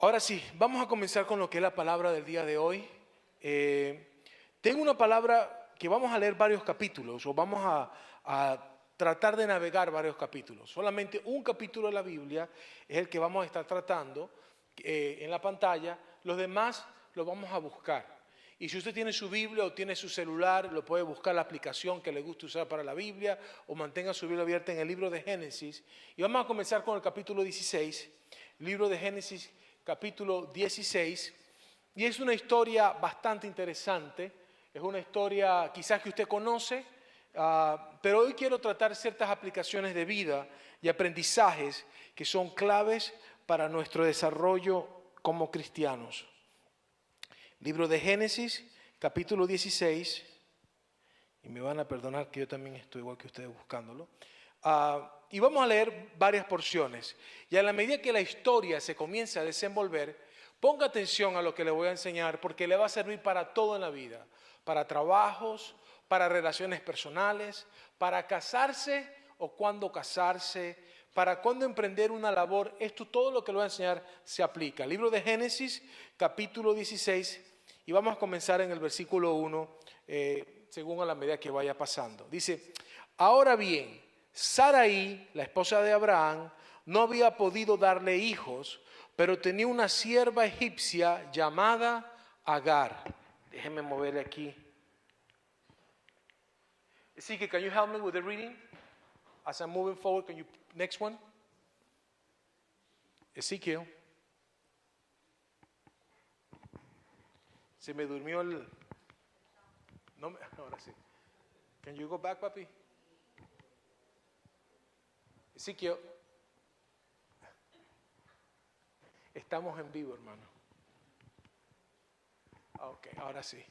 Ahora sí, vamos a comenzar con lo que es la palabra del día de hoy. Tengo una palabra que vamos a leer varios capítulos, o vamos a tratar de navegar varios capítulos. Solamente un capítulo de la Biblia es el que vamos a estar tratando en la pantalla. Los demás los vamos a buscar. Y si usted tiene su Biblia o tiene su celular, lo puede buscar la aplicación que le guste usar para la Biblia, o mantenga su Biblia abierta en el libro de Génesis. Y vamos a comenzar con el capítulo 16, libro de Génesis, capítulo 16, y es una historia bastante interesante. Es una historia quizás que usted conoce, pero hoy quiero tratar ciertas aplicaciones de vida y aprendizajes que son claves para nuestro desarrollo como cristianos. Libro de Génesis, capítulo 16, y me van a perdonar que yo también estoy igual que ustedes buscándolo. Y vamos a leer varias porciones. Y a la medida que la historia se comience a desenvolver, ponga atención a lo que le voy a enseñar, porque le va a servir para todo en la vida. Para trabajos, para relaciones personales, para casarse o cuándo casarse, para cuándo emprender una labor. Esto, todo lo que le voy a enseñar se aplica. Libro de Génesis, capítulo 16, y vamos a comenzar en el versículo 1, según a la medida que vaya pasando. Dice, ahora bien, Sarai, la esposa de Abraham, no había podido darle hijos, pero tenía una sierva egipcia llamada Agar. Déjeme moverle aquí. Ezekiel, can you help me with the reading? As I'm moving forward, can you, next one? Ezekiel. Se me durmió el... No, ahora sí. Can you go back, papi? Ezequiel, estamos en vivo, hermano. Ok, ahora sí.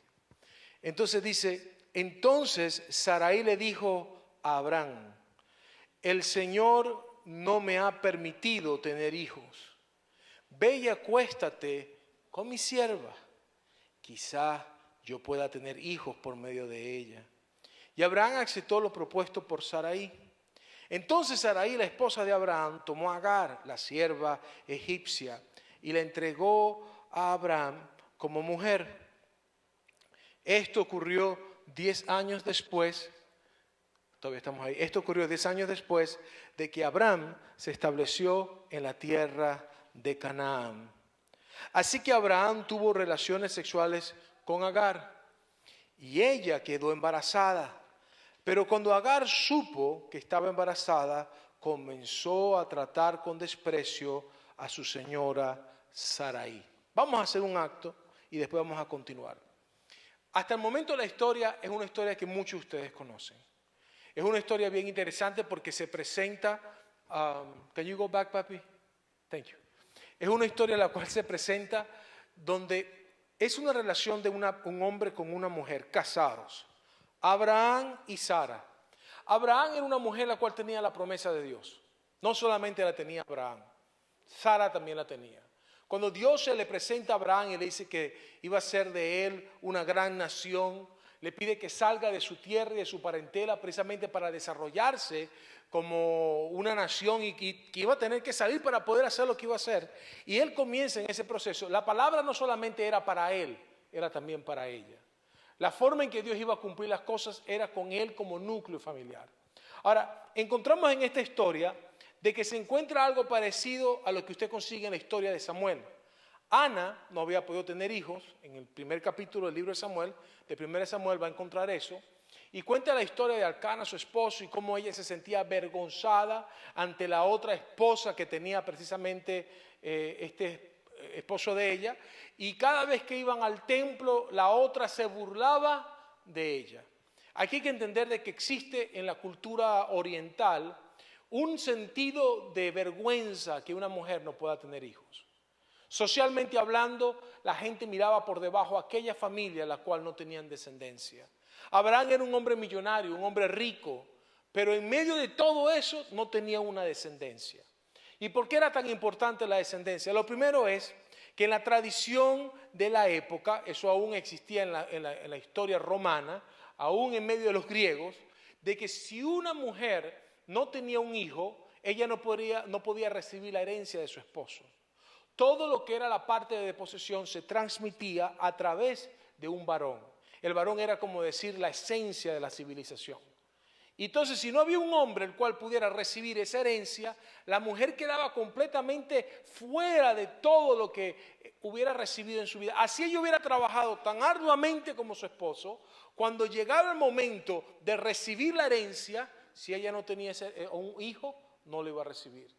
Entonces dice, entonces Sarai le dijo a Abraham, el Señor no me ha permitido tener hijos. Ve y acuéstate con mi sierva. Quizá yo pueda tener hijos por medio de ella. Y Abraham aceptó lo propuesto por Sarai. Entonces Sarai, la esposa de Abraham, tomó a Agar, la sierva egipcia, y la entregó a Abraham como mujer. Esto ocurrió 10 años después, todavía estamos ahí, esto ocurrió 10 años después de que Abraham se estableció en la tierra de Canaán. Así que Abraham tuvo relaciones sexuales con Agar, y ella quedó embarazada. Pero cuando Agar supo que estaba embarazada, comenzó a tratar con desprecio a su señora Sarai. Vamos a hacer un acto y después vamos a continuar. Hasta el momento la historia es una historia que muchos de ustedes conocen. Es una historia bien interesante porque se presenta... can you go back, papi? Thank you. Es una historia en la cual se presenta donde es una relación de un hombre con una mujer, casados. Abraham y Sara. Abraham era una mujer la cual tenía la promesa de Dios. No solamente la tenía Abraham, Sara también la tenía. Cuando Dios se le presenta a Abraham y le dice que iba a ser de él una gran nación, le pide que salga de su tierra y de su parentela precisamente para desarrollarse como una nación y que iba a tener que salir para poder hacer lo que iba a hacer. Y él comienza en ese proceso. La palabra no solamente era para él, era también para ella. La forma en que Dios iba a cumplir las cosas era con él como núcleo familiar. Ahora, encontramos en esta historia de que se encuentra algo parecido a lo que usted consigue en la historia de Samuel. Ana no había podido tener hijos. En el primer capítulo del libro de Samuel, de 1 Samuel, va a encontrar eso. Y cuenta la historia de Elcana, su esposo, y cómo ella se sentía avergonzada ante la otra esposa que tenía precisamente esposo de ella, y cada vez que iban al templo la otra se burlaba de ella. Aquí hay que entender de que existe en la cultura oriental un sentido de vergüenza que una mujer no pueda tener hijos. Socialmente hablando, la gente miraba por debajo a aquella familia la cual no tenían descendencia. Abraham era un hombre millonario, un hombre rico, pero en medio de todo eso no tenía una descendencia. ¿Y por qué era tan importante la descendencia? Lo primero es que en la tradición de la época, eso aún existía en la historia romana, aún en medio de los griegos, de que si una mujer no tenía un hijo, ella no podía recibir la herencia de su esposo. todo lo que era la parte de posesión se transmitía a través de un varón. El varón era como decir la esencia de la civilización. Y entonces, si no había un hombre el cual pudiera recibir esa herencia, la mujer quedaba completamente fuera de todo lo que hubiera recibido en su vida. Así ella hubiera trabajado tan arduamente como su esposo, cuando llegaba el momento de recibir la herencia, si ella no tenía un hijo, no lo iba a recibir.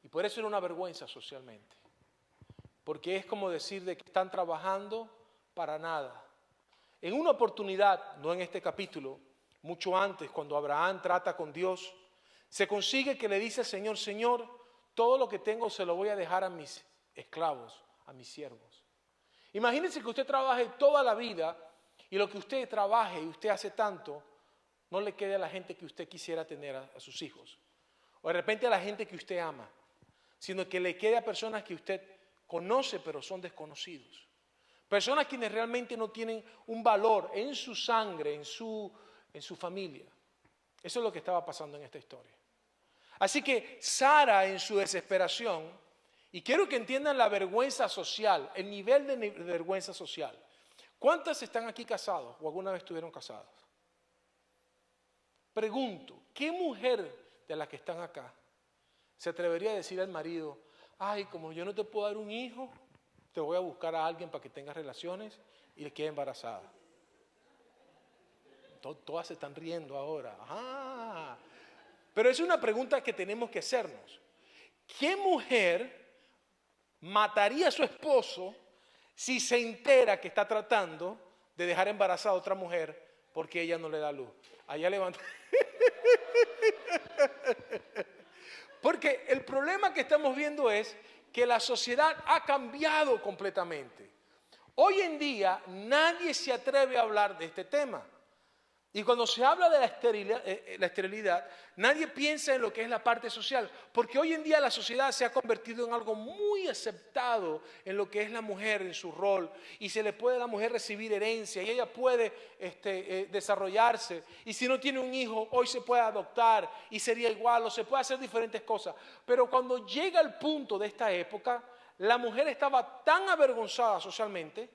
Y por eso era una vergüenza socialmente. Porque es como decir de que están trabajando para nada. En una oportunidad, no en este capítulo, mucho antes, cuando Abraham trata con Dios, se consigue que le dice al Señor, Señor, todo lo que tengo se lo voy a dejar a mis esclavos, a mis siervos. Imagínense que usted trabaje toda la vida y lo que usted trabaje y usted hace tanto, no le quede a la gente que usted quisiera tener a sus hijos. O de repente a la gente que usted ama, sino que le quede a personas que usted conoce pero son desconocidos. Personas quienes realmente no tienen un valor en su sangre, en su familia. Eso es lo que estaba pasando en esta historia. Así que Sara, en su desesperación, y quiero que entiendan la vergüenza social, el nivel de vergüenza social. ¿Cuántas están aquí casados o alguna vez estuvieron casados? Pregunto, ¿qué mujer de las que están acá se atrevería a decir al marido, ay, como yo no te puedo dar un hijo, te voy a buscar a alguien para que tenga relaciones y le quede embarazada? Todas se están riendo ahora. Ah, pero es una pregunta que tenemos que hacernos. ¿Qué mujer mataría a su esposo si se entera que está tratando de dejar embarazada a otra mujer porque ella no le da luz? Allá levanta. Porque el problema que estamos viendo es que la sociedad ha cambiado completamente. Hoy en día nadie se atreve a hablar de este tema. Y cuando se habla de la esterilidad, nadie piensa en lo que es la parte social, porque hoy en día la sociedad se ha convertido en algo muy aceptado en lo que es la mujer, en su rol, y se le puede a la mujer recibir herencia, y ella puede desarrollarse, y si no tiene un hijo, hoy se puede adoptar, y sería igual, o se puede hacer diferentes cosas. Pero cuando llega el punto de esta época, la mujer estaba tan avergonzada socialmente,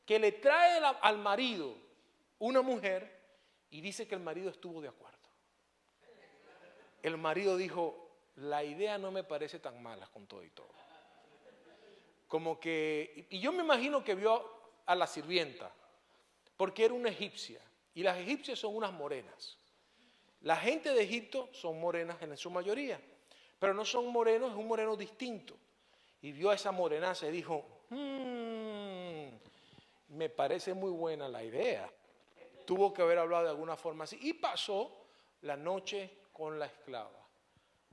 que le trae al marido una mujer, y dice que el marido estuvo de acuerdo. El marido dijo, la idea no me parece tan mala con todo y todo. Como que, y yo me imagino que vio a la sirvienta, porque era una egipcia, y las egipcias son unas morenas. La gente de Egipto son morenas en su mayoría, pero no son morenos, es un moreno distinto. Y vio a esa morenaza y dijo, me parece muy buena la idea. Tuvo que haber hablado de alguna forma así. Y pasó la noche con la esclava,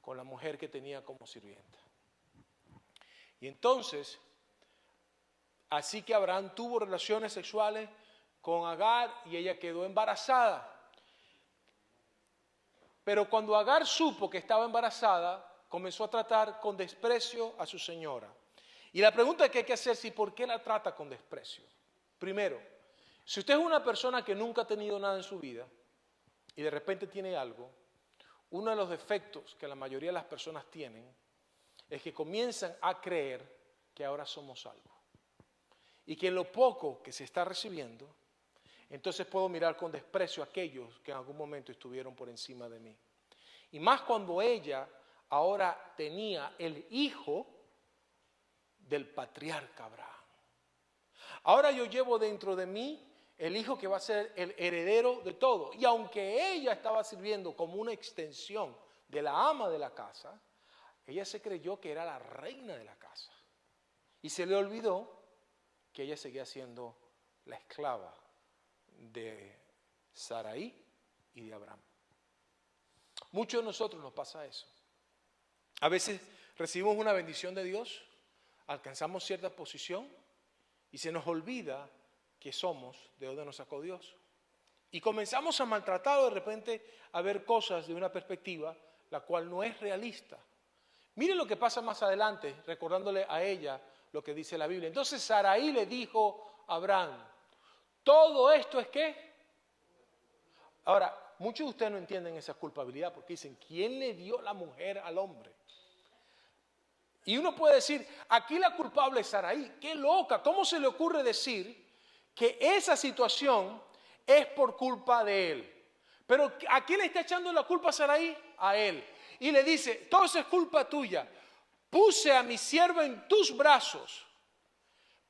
con la mujer que tenía como sirvienta. Y entonces, así que Abraham tuvo relaciones sexuales con Agar y ella quedó embarazada. Pero cuando Agar supo que estaba embarazada, comenzó a tratar con desprecio a su señora. Y la pregunta que hay que hacerse es ¿por qué la trata con desprecio? Primero, si usted es una persona que nunca ha tenido nada en su vida y de repente tiene algo, uno de los defectos que la mayoría de las personas tienen es que comienzan a creer que ahora somos algo. Y que en lo poco que se está recibiendo, entonces puedo mirar con desprecio a aquellos que en algún momento estuvieron por encima de mí. Y más cuando ella ahora tenía el hijo del patriarca Abraham. Ahora yo llevo dentro de mí el hijo que va a ser el heredero de todo. Y aunque ella estaba sirviendo como una extensión de la ama de la casa, ella se creyó que era la reina de la casa. Y se le olvidó que ella seguía siendo la esclava de Sarai y de Abraham. Muchos de nosotros nos pasa eso. A veces recibimos una bendición de Dios, alcanzamos cierta posición y se nos olvida que somos de donde nos sacó Dios. Y comenzamos a maltratar de repente a ver cosas de una perspectiva la cual no es realista. Miren lo que pasa más adelante, recordándole a ella lo que dice la Biblia. Entonces Sarai le dijo a Abraham, ¿todo esto es qué? Ahora, muchos de ustedes no entienden esa culpabilidad porque dicen, ¿quién le dio la mujer al hombre? Y uno puede decir, aquí la culpable es Sarai. ¡Qué loca! ¿Cómo se le ocurre decir que esa situación es por culpa de él? Pero ¿a quién le está echando la culpa a Sarai? A él. Y le dice, todo eso es culpa tuya. Puse a mi sierva en tus brazos,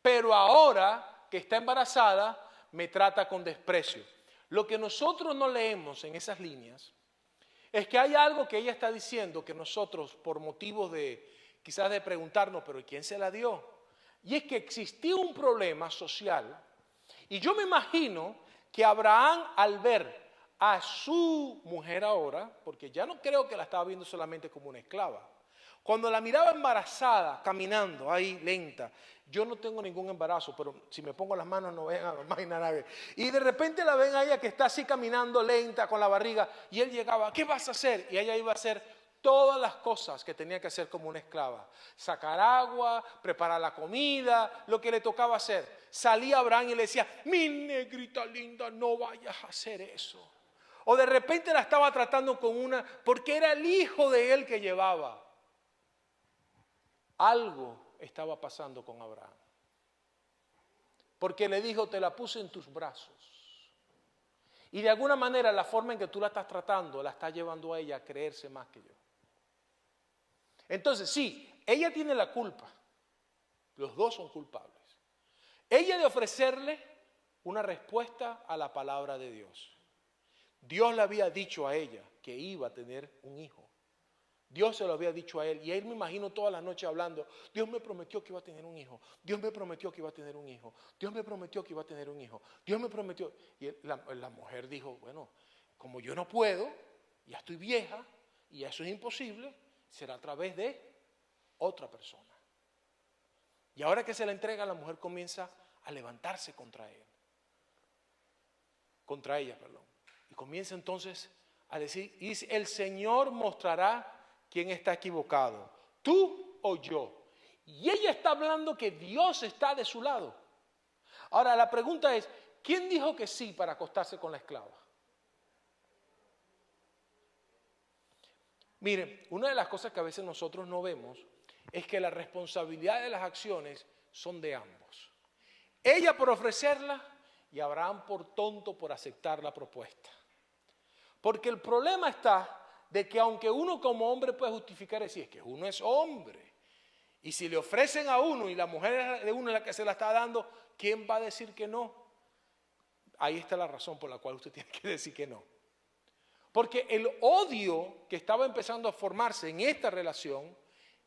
pero ahora que está embarazada, me trata con desprecio. Lo que nosotros no leemos en esas líneas es que hay algo que ella está diciendo que nosotros, por motivos de quizás de preguntarnos, pero ¿quién se la dio? Y es que existía un problema social. Y yo me imagino que Abraham, al ver a su mujer ahora, porque ya no creo que la estaba viendo solamente como una esclava, cuando la miraba embarazada, caminando ahí lenta, yo no tengo ningún embarazo, pero si me pongo las manos no ven a imaginar a ver. Y de repente la ven a ella que está así caminando lenta con la barriga, y él llegaba, ¿qué vas a hacer? Y ella iba a hacer todas las cosas que tenía que hacer como una esclava. Sacar agua, preparar la comida, lo que le tocaba hacer. Salía Abraham y le decía, mi negrita linda, no vayas a hacer eso. O de repente la estaba tratando con una, porque era el hijo de él que llevaba. Algo estaba pasando con Abraham. Porque le dijo, te la puse en tus brazos. Y de alguna manera la forma en que tú la estás tratando, la está llevando a ella a creerse más que yo. Entonces, sí, ella tiene la culpa. Los dos son culpables. Ella de ofrecerle una respuesta a la palabra de Dios. Dios le había dicho a ella que iba a tener un hijo. Dios se lo había dicho a él. Y él, me imagino, todas las noches hablando, Dios me prometió que iba a tener un hijo. Dios me prometió que iba a tener un hijo. Dios me prometió que iba a tener un hijo. Dios me prometió. Y la mujer dijo, bueno, como yo no puedo, ya estoy vieja y eso es imposible, será a través de otra persona. Y ahora que se la entrega, la mujer comienza a levantarse contra él. Contra ella, perdón. Y comienza entonces a decir, y dice, el Señor mostrará quién está equivocado, tú o yo. Y ella está hablando que Dios está de su lado. Ahora la pregunta es, ¿quién dijo que sí para acostarse con la esclava? Miren, una de las cosas que a veces nosotros no vemos es que la responsabilidad de las acciones son de ambos. Ella por ofrecerla y Abraham por tonto por aceptar la propuesta. Porque el problema está de que aunque uno como hombre puede justificar y decir, es que uno es hombre. Y si le ofrecen a uno y la mujer de uno es la que se la está dando, ¿quién va a decir que no? Ahí está la razón por la cual usted tiene que decir que no. Porque el odio que estaba empezando a formarse en esta relación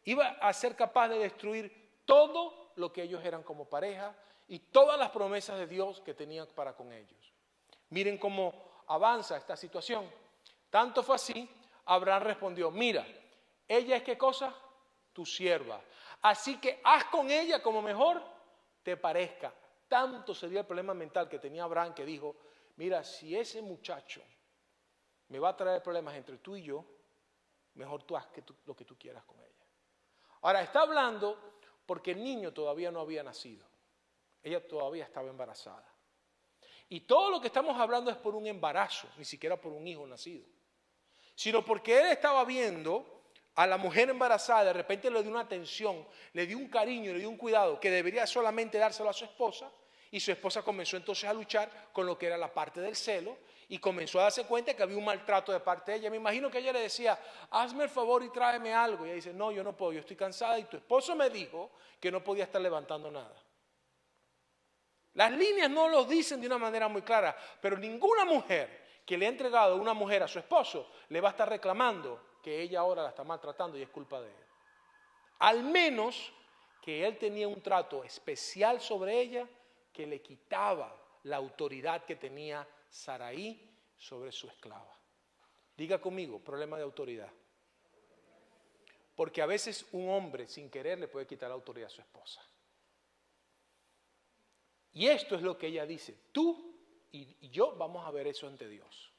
iba a ser capaz de destruir todo lo que ellos eran como pareja y todas las promesas de Dios que tenían para con ellos. Miren cómo avanza esta situación. Tanto fue así, Abraham respondió, mira, ella es ¿qué cosa? Tu sierva. Así que haz con ella como mejor te parezca. Tanto sería el problema mental que tenía Abraham que dijo, mira, si ese muchacho me va a traer problemas entre tú y yo, mejor tú haz lo que tú quieras con ella. Ahora, está hablando porque el niño todavía no había nacido. Ella todavía estaba embarazada. Y todo lo que estamos hablando es por un embarazo, ni siquiera por un hijo nacido. Sino porque él estaba viendo a la mujer embarazada, de repente le dio una atención, le dio un cariño, le dio un cuidado que debería solamente dárselo a su esposa. Y su esposa comenzó entonces a luchar con lo que era la parte del celo y comenzó a darse cuenta que había un maltrato de parte de ella. Me imagino que ella le decía, hazme el favor y tráeme algo. Y ella dice, no, yo no puedo, yo estoy cansada y tu esposo me dijo que no podía estar levantando nada. Las líneas no lo dicen de una manera muy clara, pero ninguna mujer que le ha entregado una mujer a su esposo le va a estar reclamando que ella ahora la está maltratando y es culpa de él. Al menos que él tenía un trato especial sobre ella que le quitaba la autoridad que tenía Sarai sobre su esclava. Diga conmigo, problema de autoridad. Porque a veces un hombre sin querer le puede quitar la autoridad a su esposa. Y esto es lo que ella dice, tú y yo vamos a ver eso ante Dios.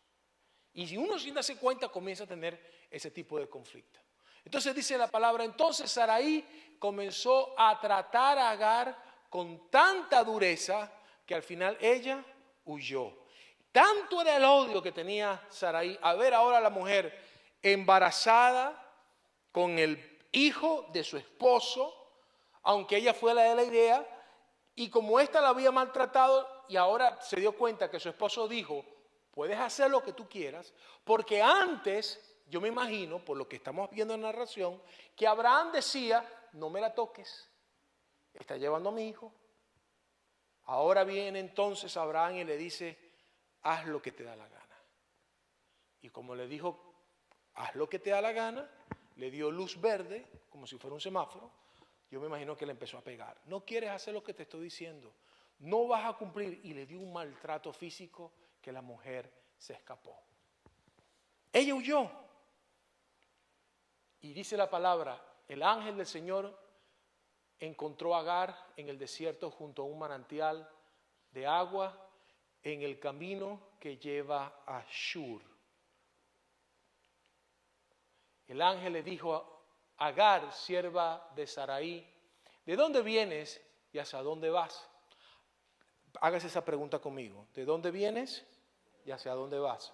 Y si uno sin darse cuenta comienza a tener ese tipo de conflicto. Entonces dice la palabra, entonces Sarai comenzó a tratar a Agar con tanta dureza que al final ella huyó. Tanto era el odio que tenía Sarai a ver ahora a la mujer embarazada con el hijo de su esposo, aunque ella fue la de la idea, y como ésta la había maltratado y ahora se dio cuenta que su esposo dijo, puedes hacer lo que tú quieras, porque antes, yo me imagino, por lo que estamos viendo en la narración, que Abraham decía, no me la toques, está llevando a mi hijo. Ahora viene entonces Abraham y le dice, haz lo que te da la gana. Y como le dijo, haz lo que te da la gana, le dio luz verde, como si fuera un semáforo. Yo me imagino que le empezó a pegar. No quieres hacer lo que te estoy diciendo, no vas a cumplir. Y le dio un maltrato físico que la mujer se escapó. Ella huyó. Y dice la palabra, el ángel del Señor encontró a Agar en el desierto junto a un manantial de agua en el camino que lleva a Shur. El ángel le dijo a Agar, sierva de Sarai, ¿de dónde vienes y hacia dónde vas? Hágase esa pregunta conmigo. ¿De dónde vienes y hacia dónde vas?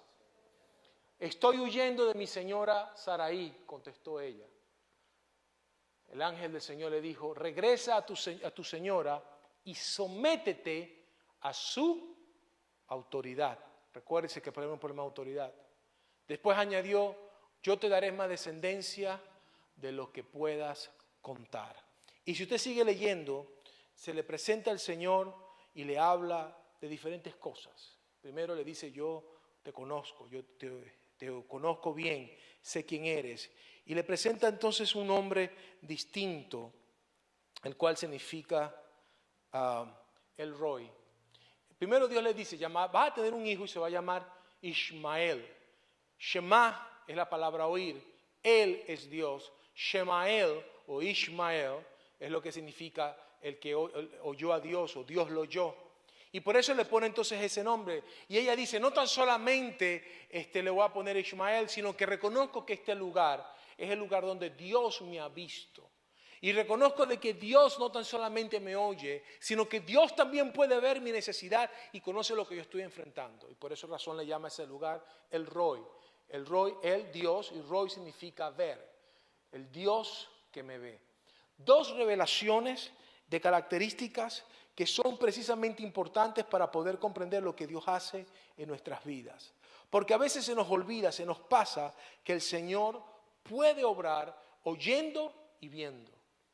Estoy huyendo de mi señora Sarai, contestó ella. El ángel del Señor le dijo, regresa a tu señora y sométete a su autoridad. Recuérdese que tenemos un problema de autoridad. Después añadió, yo te daré más descendencia de lo que puedas contar. Y si usted sigue leyendo, se le presenta al Señor y le habla de diferentes cosas. Primero le dice, yo te conozco, yo te conozco bien, sé quién eres. Y le presenta entonces un nombre distinto, el cual significa El Roi. Primero Dios le dice, vas a tener un hijo y se va a llamar Ishmael. Shema es la palabra oír, Él es Dios. Shemael o Ishmael es lo que significa el que oyó a Dios o Dios lo oyó. Y por eso le pone entonces ese nombre. Y ella dice, no tan solamente le voy a poner Ishmael, sino que reconozco que este lugar es el lugar donde Dios me ha visto. Y reconozco de que Dios no tan solamente me oye, sino que Dios también puede ver mi necesidad y conoce lo que yo estoy enfrentando. Y por esa razón le llama a ese lugar El Roi. El Roi, el Dios, y Roi significa ver. El Dios que me ve. Dos revelaciones de características que son precisamente importantes para poder comprender lo que Dios hace en nuestras vidas. Porque a veces se nos olvida, se nos pasa que el Señor puede obrar oyendo y viendo.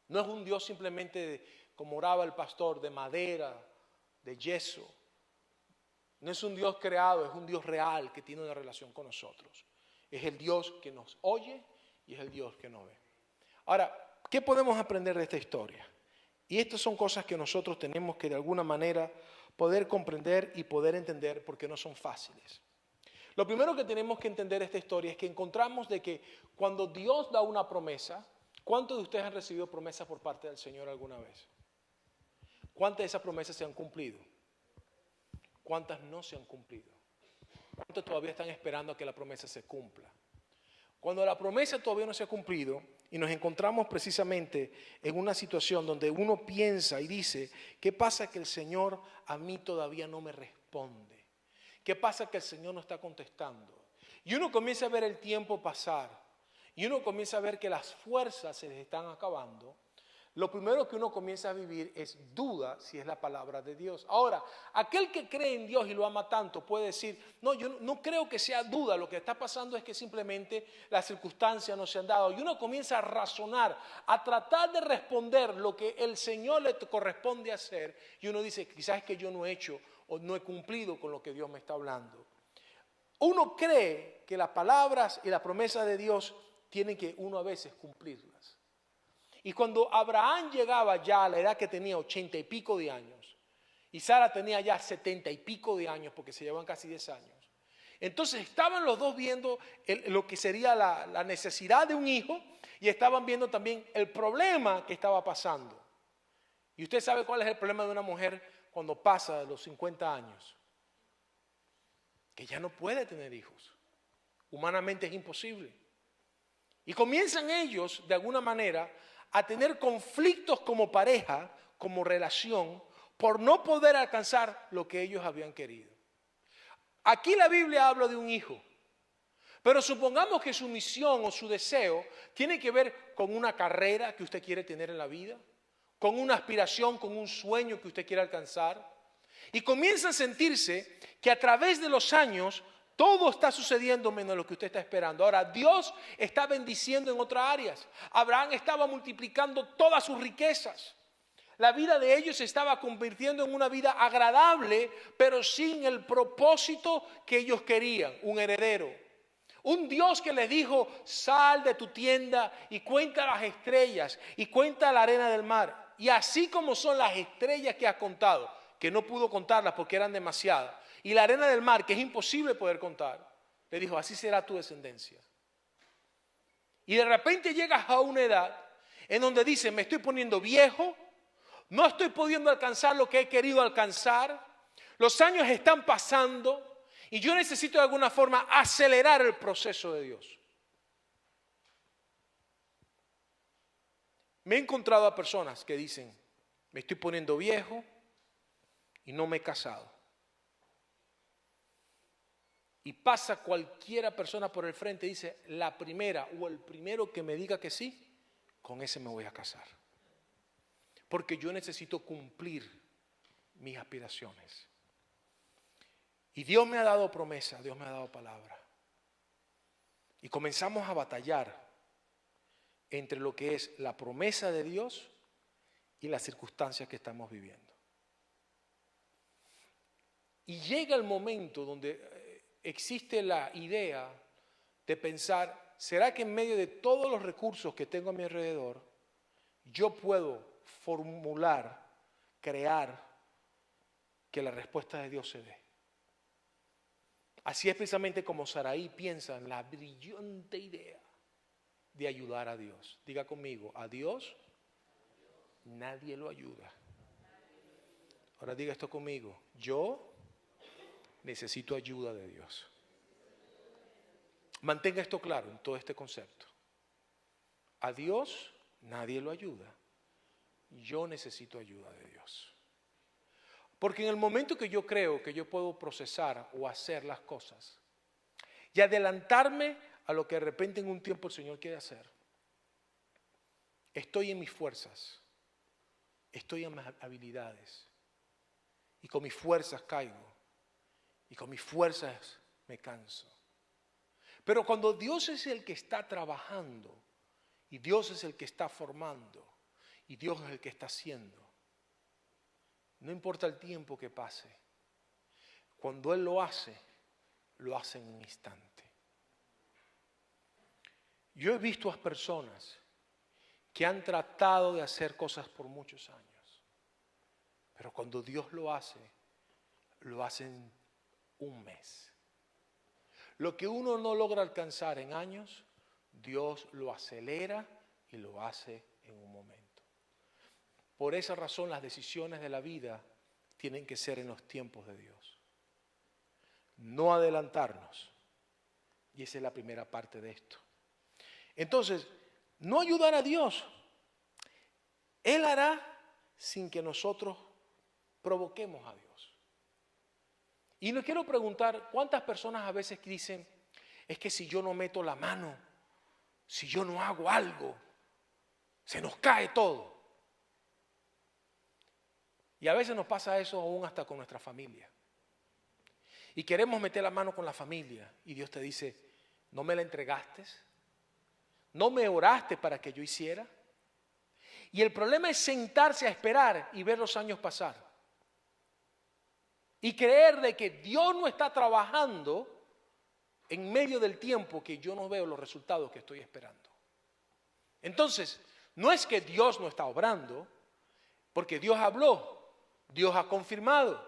No es un Dios simplemente, como oraba el pastor, de madera, de yeso. No es un Dios creado, es un Dios real que tiene una relación con nosotros. Es el Dios que nos oye y es el Dios que nos ve. Ahora, ¿qué podemos aprender de esta historia? Y estas son cosas que nosotros tenemos que de alguna manera poder comprender y poder entender porque no son fáciles. Lo primero que tenemos que entender de esta historia es que encontramos de que cuando Dios da una promesa, ¿cuántos de ustedes han recibido promesas por parte del Señor alguna vez? ¿Cuántas de esas promesas se han cumplido? ¿Cuántas no se han cumplido? ¿Cuántos todavía están esperando a que la promesa se cumpla? Cuando la promesa todavía no se ha cumplido y nos encontramos precisamente en una situación donde uno piensa y dice, ¿qué pasa que el Señor a mí todavía no me responde? ¿Qué pasa que el Señor no está contestando? Y uno comienza a ver el tiempo pasar y uno comienza a ver que las fuerzas se les están acabando. Lo primero que uno comienza a vivir es duda si es la palabra de Dios. Ahora, aquel que cree en Dios y lo ama tanto puede decir, no, yo no creo que sea duda, lo que está pasando es que simplemente las circunstancias no se han dado. Y uno comienza a razonar, a tratar de responder lo que el Señor le corresponde hacer. Y uno dice, quizás es que yo no he hecho o no he cumplido con lo que Dios me está hablando. Uno cree que las palabras y las promesas de Dios tienen que uno a veces cumplirlas. Y cuando Abraham llegaba ya a la edad que tenía 80 y pico de años, y Sara tenía ya 70 y pico de años, porque se llevan casi 10 años, entonces estaban los dos viendo lo que sería la necesidad de un hijo, y estaban viendo también el problema que estaba pasando. Y usted sabe cuál es el problema de una mujer cuando pasa los 50 años, que ya no puede tener hijos, humanamente es imposible. Y comienzan ellos, de alguna manera, a tener conflictos como pareja, como relación, por no poder alcanzar lo que ellos habían querido. Aquí la Biblia habla de un hijo, Pero supongamos que su misión o su deseo tiene que ver con una carrera que usted quiere tener en la vida, con una aspiración, con un sueño que usted quiere alcanzar. Y comienza a sentirse que a través de los años todo está sucediendo menos lo que usted está esperando. Ahora, Dios está bendiciendo en otras áreas. Abraham estaba multiplicando todas sus riquezas. La vida de ellos se estaba convirtiendo en una vida agradable, pero sin el propósito que ellos querían, un heredero. Un Dios que les dijo, sal de tu tienda y cuenta las estrellas y cuenta la arena del mar. Y así como son las estrellas que has contado, que no pudo contarlas porque eran demasiadas, y la arena del mar, que es imposible poder contar, le dijo, así será tu descendencia. Y de repente llegas a una edad en donde dice, me estoy poniendo viejo, no estoy pudiendo alcanzar lo que he querido alcanzar, los años están pasando y yo necesito de alguna forma acelerar el proceso de Dios. Me he encontrado a personas que dicen, me estoy poniendo viejo y no me he casado. Y pasa cualquiera persona por el frente y dice, la primera o el primero que me diga que sí, con ese me voy a casar. Porque yo necesito cumplir mis aspiraciones. Y Dios me ha dado promesa, Dios me ha dado palabra. Y comenzamos a batallar entre lo que es la promesa de Dios y las circunstancias que estamos viviendo. Y llega el momento donde existe la idea de pensar, ¿será que en medio de todos los recursos que tengo a mi alrededor, yo puedo formular, crear que la respuesta de Dios se dé? Así es precisamente como Saraí piensa en la brillante idea de ayudar a Dios. Diga conmigo, a Dios nadie lo ayuda. Ahora diga esto conmigo, yo necesito ayuda de Dios. Mantenga esto claro en todo este concepto. A Dios nadie lo ayuda. Yo necesito ayuda de Dios. Porque en el momento que yo creo que yo puedo procesar o hacer las cosas y adelantarme a lo que de repente en un tiempo el Señor quiere hacer, estoy en mis fuerzas, estoy en mis habilidades y con mis fuerzas caigo y con mis fuerzas me canso. Pero cuando Dios es el que está trabajando y Dios es el que está formando y Dios es el que está haciendo, no importa el tiempo que pase, cuando Él lo hace en un instante. Yo he visto a personas que han tratado de hacer cosas por muchos años, pero cuando Dios lo hace en un mes. Lo que uno no logra alcanzar en años, Dios lo acelera y lo hace en un momento. Por esa razón las decisiones de la vida tienen que ser en los tiempos de Dios. No adelantarnos. Y esa es la primera parte de esto. Entonces, no ayudar a Dios. Él hará sin que nosotros provoquemos a Dios. Y le quiero preguntar, ¿cuántas personas a veces dicen, es que si yo no meto la mano, si yo no hago algo, se nos cae todo? Y a veces nos pasa eso aún hasta con nuestra familia. Y queremos meter la mano con la familia y Dios te dice, ¿no me la entregaste? ¿No me oraste para que yo hiciera? Y el problema es sentarse a esperar y ver los años pasar. Y creer de que Dios no está trabajando en medio del tiempo que yo no veo los resultados que estoy esperando. Entonces, no es que Dios no está obrando, porque Dios habló, Dios ha confirmado,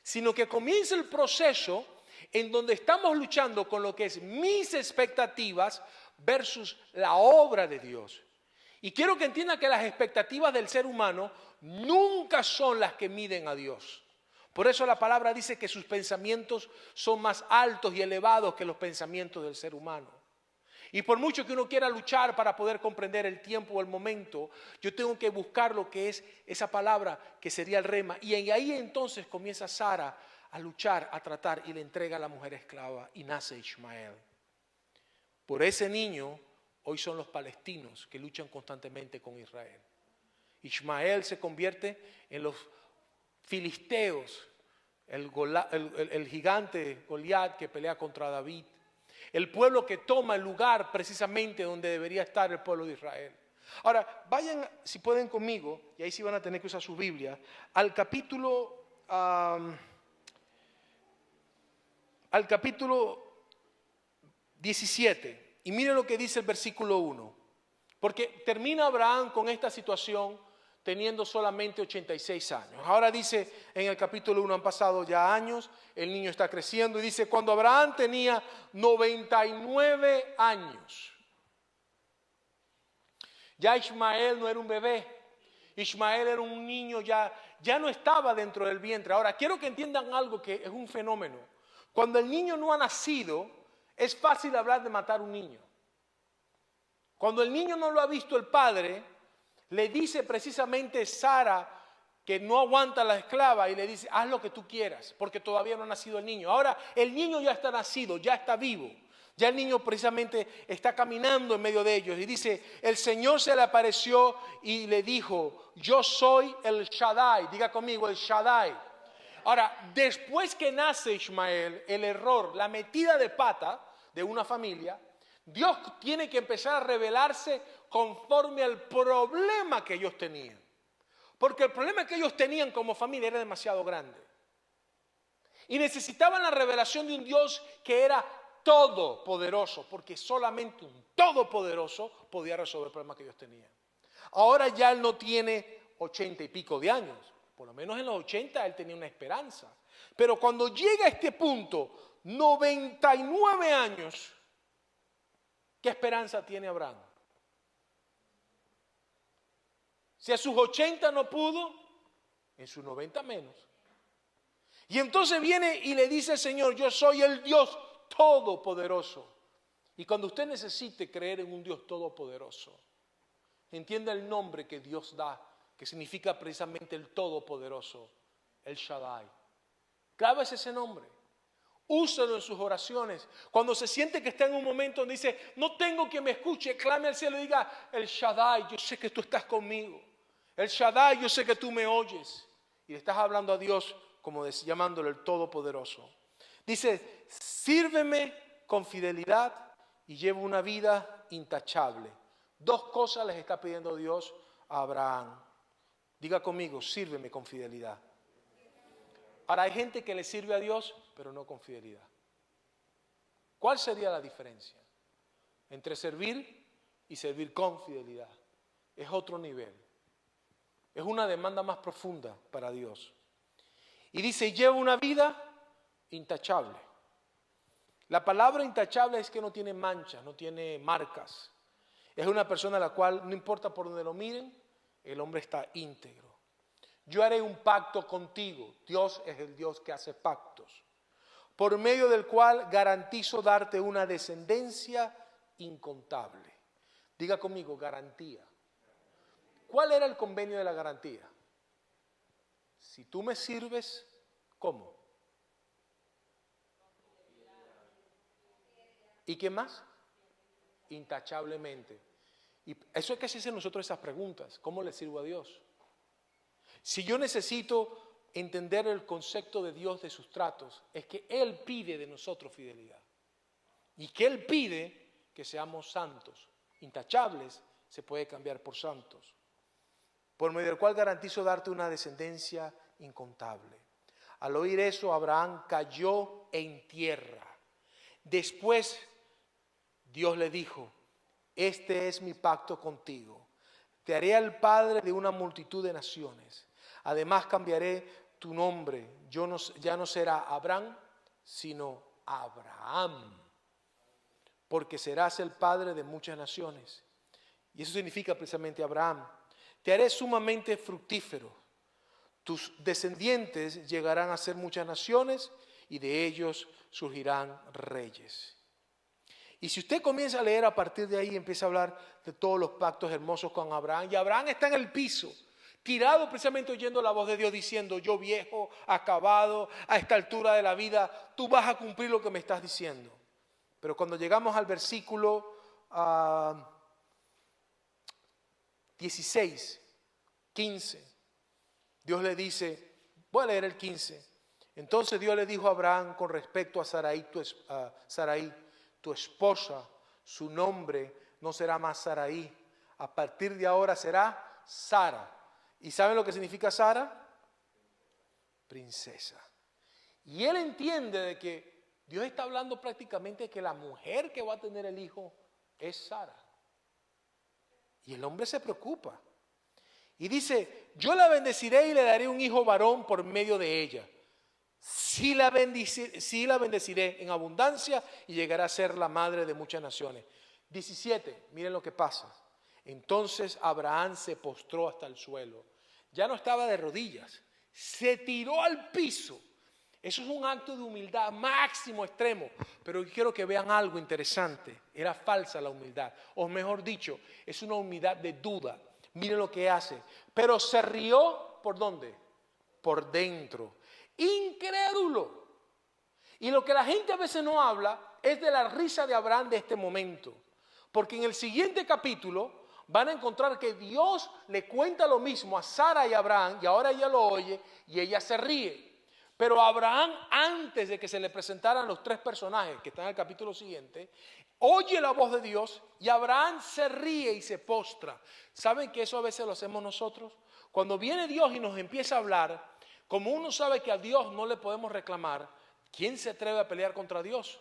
sino que comienza el proceso en donde estamos luchando con lo que es mis expectativas versus la obra de Dios. Y quiero que entiendan que las expectativas del ser humano nunca son las que miden a Dios. Por eso la palabra dice que sus pensamientos son más altos y elevados que los pensamientos del ser humano. Y por mucho que uno quiera luchar para poder comprender el tiempo o el momento, yo tengo que buscar lo que es esa palabra que sería el rema. Y ahí entonces comienza Sara a luchar, a tratar y le entrega a la mujer esclava y nace Ismael. por ese niño, hoy son los palestinos que luchan constantemente con Israel. Ismael se convierte en los filisteos, el gigante Goliat que pelea contra David. El pueblo que toma el lugar precisamente donde debería estar el pueblo de Israel. Ahora, vayan, si pueden conmigo, y ahí sí van a tener que usar su Biblia, al capítulo 17. Y miren lo que dice el versículo 1. Porque termina Abraham con esta situación teniendo solamente 86 años. Ahora dice en el capítulo 1, han pasado ya años, el niño está creciendo y dice, cuando Abraham tenía 99 años, ya Ismael no era un bebé, Ismael era un niño, ya no estaba dentro del vientre. Ahora, quiero que entiendan algo que es un fenómeno. Cuando el niño no ha nacido, es fácil hablar de matar a un niño. Cuando el niño no lo ha visto el padre, le dice precisamente Sara que no aguanta a la esclava y le dice, haz lo que tú quieras, porque todavía no ha nacido el niño. Ahora el niño ya está nacido, ya está vivo. Ya el niño precisamente está caminando en medio de ellos. Y dice, el Señor se le apareció y le dijo, yo soy el Shaddai. Diga conmigo, el Shaddai. Ahora, después que nace Ismael, el error, la metida de pata de una familia, Dios tiene que empezar a revelarse conforme al problema que ellos tenían. Porque el problema que ellos tenían como familia era demasiado grande. Y necesitaban la revelación de un Dios que era todopoderoso, porque solamente un todopoderoso podía resolver el problema que ellos tenían. Ahora ya él no tiene 80 y pico de años. Por lo menos en los 80 él tenía una esperanza. Pero cuando llega a este punto, 99 años, ¿qué esperanza tiene Abraham? Si a sus 80 no pudo, en sus 90 menos. Y entonces viene y le dice al Señor, yo soy el Dios todopoderoso. Y cuando usted necesite creer en un Dios todopoderoso, entienda el nombre que Dios da, que significa precisamente el todopoderoso, el Shaddai. Clávese ese nombre. Úselo en sus oraciones. Cuando se siente que está en un momento donde dice, no tengo quien me escuche, clame al cielo y diga, el Shaddai, yo sé que tú estás conmigo. El Shaddai, yo sé que tú me oyes. Y le estás hablando a Dios como llamándole el Todopoderoso. Dice, sírveme con fidelidad y llevo una vida intachable. Dos cosas les está pidiendo Dios a Abraham. Diga conmigo, sírveme con fidelidad. Ahora hay gente que le sirve a Dios, pero no con fidelidad. ¿Cuál sería la diferencia entre servir y servir con fidelidad? Es otro nivel. Es una demanda más profunda para Dios. Y dice, lleva una vida intachable. La palabra intachable es que no tiene manchas, no tiene marcas. Es una persona a la cual, no importa por donde lo miren, el hombre está íntegro. Yo haré un pacto contigo. Dios es el Dios que hace pactos, por medio del cual garantizo darte una descendencia incontable. Diga conmigo, garantía. ¿Cuál era el convenio de la garantía? Si tú me sirves, ¿cómo? ¿Y qué más? Intachablemente. Y eso es que se hacen nosotros esas preguntas. ¿Cómo le sirvo a Dios? Si yo necesito entender el concepto de Dios de sus tratos, es que Él pide de nosotros fidelidad. Y que Él pide que seamos santos. Intachables se puede cambiar por santos. Por medio del cual garantizo darte una descendencia incontable. Al oír eso, Abraham cayó en tierra. Después, Dios le dijo, este es mi pacto contigo. Te haré el padre de una multitud de naciones. Además cambiaré tu nombre. Ya no será Abraham, sino Abraham. Porque serás el padre de muchas naciones. Y eso significa precisamente Abraham. Te haré sumamente fructífero. Tus descendientes llegarán a ser muchas naciones y de ellos surgirán reyes. Y si usted comienza a leer a partir de ahí, empieza a hablar de todos los pactos hermosos con Abraham. Y Abraham está en el piso, tirado precisamente oyendo la voz de Dios diciendo, yo viejo, acabado, a esta altura de la vida, tú vas a cumplir lo que me estás diciendo. Pero cuando llegamos al versículo 16, 15, Dios le dice, voy a leer el 15. Entonces Dios le dijo a Abraham con respecto a Sarai, tu esposa, su nombre no será más Sarai, a partir de ahora será Sara. ¿Y saben lo que significa Sara? Princesa. Y él entiende de que Dios está hablando prácticamente de que la mujer que va a tener el hijo es Sara. Y el hombre se preocupa. Y dice, yo la bendeciré y le daré un hijo varón por medio de ella. Sí la bendeciré en abundancia y llegará a ser la madre de muchas naciones. 17, miren lo que pasa. Entonces Abraham se postró hasta el suelo. Ya no estaba de rodillas, se tiró al piso. Eso es un acto de humildad máximo, extremo. Pero quiero que vean algo interesante. Era falsa la humildad. O mejor dicho, es una humildad de duda. Miren lo que hace. Pero se rió, ¿por dónde? Por dentro. Incrédulo. Y lo que la gente a veces no habla es de la risa de Abraham de este momento. Porque en el siguiente capítulo van a encontrar que Dios le cuenta lo mismo a Sara y a Abraham, y ahora ella lo oye y ella se ríe. Pero Abraham, antes de que se le presentaran los tres personajes que están en el capítulo siguiente, oye la voz de Dios y Abraham se ríe y se postra. ¿Saben que eso a veces lo hacemos nosotros? Cuando viene Dios y nos empieza a hablar, como uno sabe que a Dios no le podemos reclamar, ¿quién se atreve a pelear contra Dios?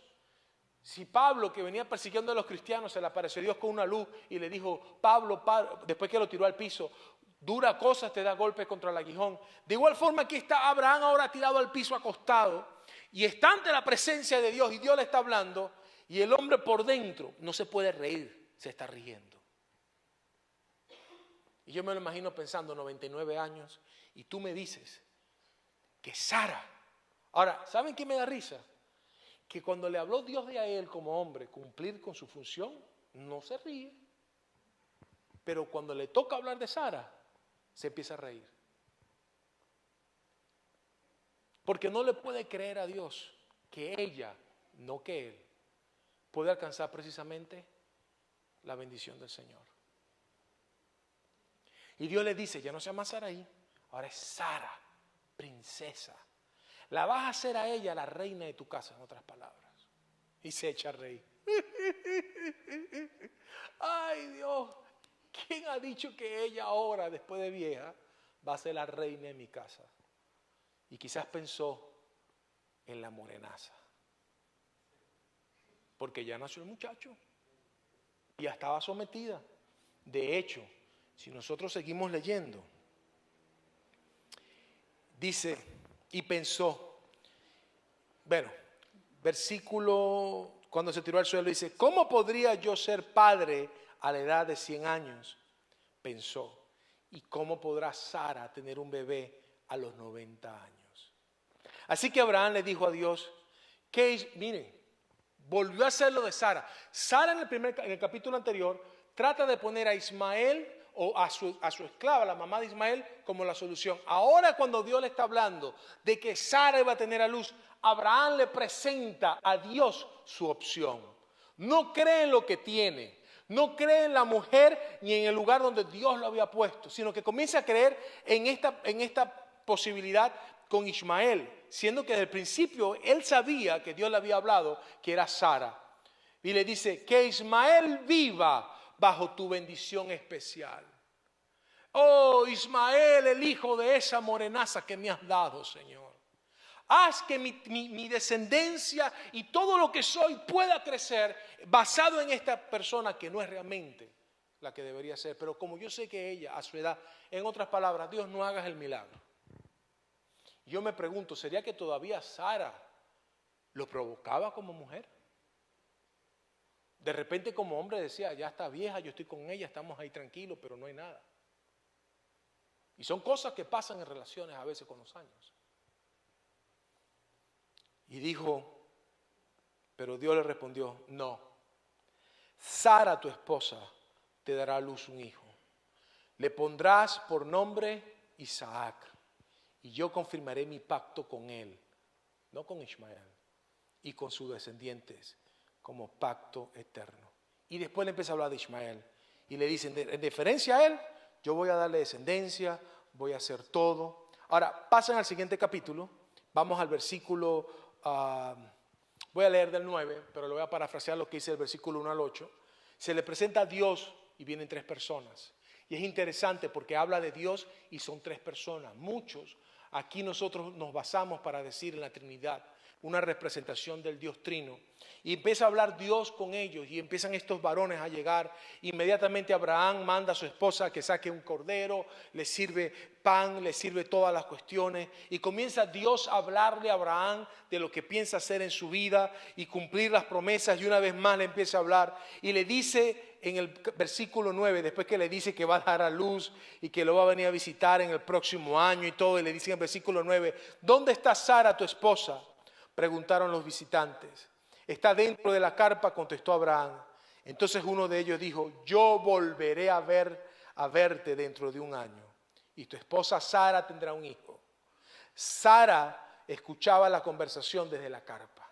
Si Pablo, que venía persiguiendo a los cristianos, se le apareció Dios con una luz y le dijo, Pablo, después que lo tiró al piso, dura cosa te da golpes contra el aguijón. De igual forma aquí está Abraham ahora tirado al piso acostado y está ante la presencia de Dios y Dios le está hablando y el hombre por dentro no se puede reír, se está riendo. Y yo me lo imagino pensando 99 años y tú me dices que Sara. Ahora, ¿saben qué me da risa? Que cuando le habló Dios de a él como hombre cumplir con su función, no se ríe. Pero cuando le toca hablar de Sara, se empieza a reír. Porque no le puede creer a Dios que ella, no que él, puede alcanzar precisamente la bendición del Señor. Y Dios le dice, ya no se llama Sarai, ahora es Sara, princesa. La vas a hacer a ella la reina de tu casa, en otras palabras. Y se echa a reír. Ay Dios, ¿quién ha dicho que ella ahora, después de vieja, va a ser la reina de mi casa? Y quizás pensó en la morenaza. Porque ya nació el muchacho. Y ya estaba sometida. De hecho, si nosotros seguimos leyendo, dice, y pensó, bueno, versículo, cuando se tiró al suelo, dice, ¿cómo podría yo ser padre a la edad de 100 años? Pensó, ¿y cómo podrá Sara tener un bebé a los 90 años? Así que Abraham le dijo a Dios, miren, volvió a hacer lo de Sara. Sara en el capítulo anterior trata de poner a Ismael o a su esclava, la mamá de Ismael, como la solución. Ahora cuando Dios le está hablando de que Sara iba a tener a luz, Abraham le presenta a Dios su opción. No cree en lo que tiene, no cree en la mujer ni en el lugar donde Dios lo había puesto, sino que comienza a creer en esta posibilidad con Ismael, siendo que desde el principio él sabía que Dios le había hablado que era Sara. Y le dice, que Ismael viva bajo tu bendición especial. Oh Ismael, el hijo de esa morenaza que me has dado, Señor. Haz que mi descendencia y todo lo que soy pueda crecer basado en esta persona que no es realmente la que debería ser. Pero como yo sé que ella, a su edad, en otras palabras, Dios, no hagas el milagro. Yo me pregunto, ¿sería que todavía Sara lo provocaba como mujer? De repente como hombre decía, ya está vieja, yo estoy con ella, estamos ahí tranquilos, pero no hay nada. Y son cosas que pasan en relaciones a veces con los años. Y dijo, pero Dios le respondió, no, Sara tu esposa te dará a luz un hijo. Le pondrás por nombre Isaac, y yo confirmaré mi pacto con él, no con Ismael, y con sus descendientes como pacto eterno. Y después le empieza a hablar de Ismael. Y le dicen, en deferencia a él, yo voy a darle descendencia, voy a hacer todo. Ahora, pasan al siguiente capítulo. Vamos al versículo, voy a leer del 9, pero lo voy a parafrasear lo que dice el versículo 1 al 8. Se le presenta a Dios y vienen 3 personas. Y es interesante porque habla de Dios y son 3 personas. Muchos, aquí nosotros nos basamos para decir en la Trinidad, una representación del Dios Trino. Y empieza a hablar Dios con ellos y empiezan estos varones a llegar. Inmediatamente Abraham manda a su esposa que saque un cordero, le sirve pan, le sirve todas las cuestiones. Y comienza Dios a hablarle a Abraham de lo que piensa hacer en su vida y cumplir las promesas. Y una vez más le empieza a hablar y le dice en el versículo 9, después que le dice que va a dar a luz y que lo va a venir a visitar en el próximo año y todo, y le dice en el versículo 9, ¿dónde está Sara, tu esposa? Preguntaron los visitantes. Está dentro de la carpa, contestó Abraham. Entonces uno de ellos dijo, yo volveré a verte dentro de un año y tu esposa Sara tendrá un hijo. Sara escuchaba la conversación desde la carpa.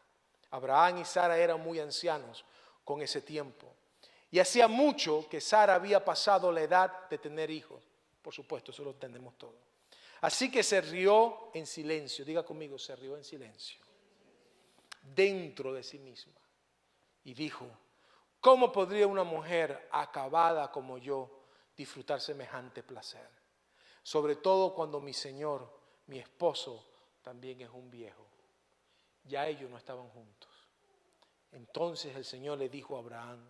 Abraham y Sara eran muy ancianos con ese tiempo. Y hacía mucho que Sara había pasado la edad de tener hijos. Por supuesto, eso lo entendemos todo. Así que se rió en silencio. Diga conmigo, se rió en silencio. Dentro de sí misma. Y dijo, ¿cómo podría una mujer acabada como yo disfrutar semejante placer? Sobre todo cuando mi Señor, mi esposo, también es un viejo. Ya ellos no estaban juntos. Entonces el Señor le dijo a Abraham,